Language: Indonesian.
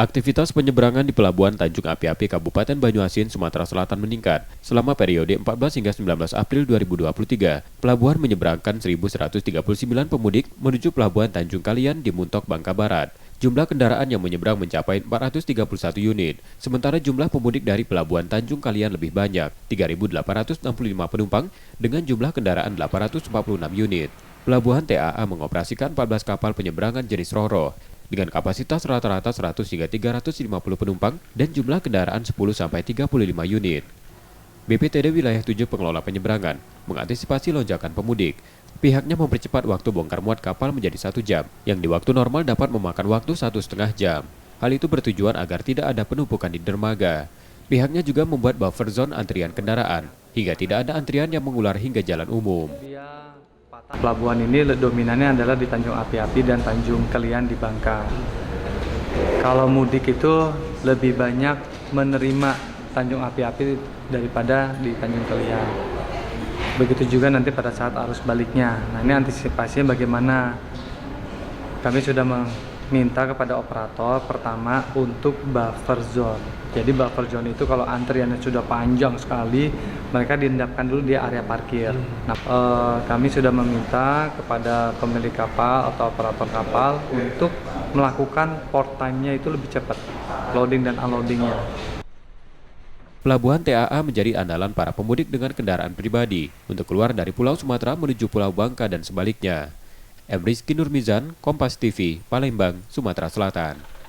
Aktivitas penyeberangan di Pelabuhan Tanjung Api-Api Kabupaten Banyuasin, Sumatera Selatan meningkat. Selama periode 14 hingga 19 April 2023, pelabuhan menyeberangkan 1.139 pemudik menuju Pelabuhan Tanjung Kalian di Muntok, Bangka Barat. Jumlah kendaraan yang menyeberang mencapai 431 unit, sementara jumlah pemudik dari Pelabuhan Tanjung Kalian lebih banyak, 3.865 penumpang dengan jumlah kendaraan 846 unit. Pelabuhan TAA mengoperasikan 14 kapal penyeberangan jenis Ro-Ro dengan kapasitas rata-rata 100 hingga 350 penumpang dan jumlah kendaraan 10-35 unit. BPTD Wilayah 7 Pengelola Penyeberangan mengantisipasi lonjakan pemudik. Pihaknya mempercepat waktu bongkar muat kapal menjadi 1 jam, yang di waktu normal dapat memakan waktu 1,5 jam. Hal itu bertujuan agar tidak ada penumpukan di dermaga. Pihaknya juga membuat buffer zone antrian kendaraan, hingga tidak ada antrian yang mengular hingga jalan umum. Pelabuhan ini dominannya adalah di Tanjung Api-Api dan Tanjung Kalian di Bangka. Kalau mudik itu lebih banyak menerima Tanjung Api-Api daripada di Tanjung Kalian. Begitu juga nanti pada saat arus baliknya. Nah, ini antisipasinya bagaimana? Kami sudah meminta kepada operator pertama untuk buffer zone. Jadi buffer zone itu kalau antriannya sudah panjang sekali, mereka diendapkan dulu di area parkir. Nah, kami sudah meminta kepada pemilik kapal atau operator kapal untuk melakukan port time-nya itu lebih cepat, loading dan unloading-nya. Pelabuhan TAA menjadi andalan para pemudik dengan kendaraan pribadi untuk keluar dari Pulau Sumatera menuju Pulau Bangka dan sebaliknya. M. Rizky Nurmizan, Kompas TV, Palembang, Sumatera Selatan.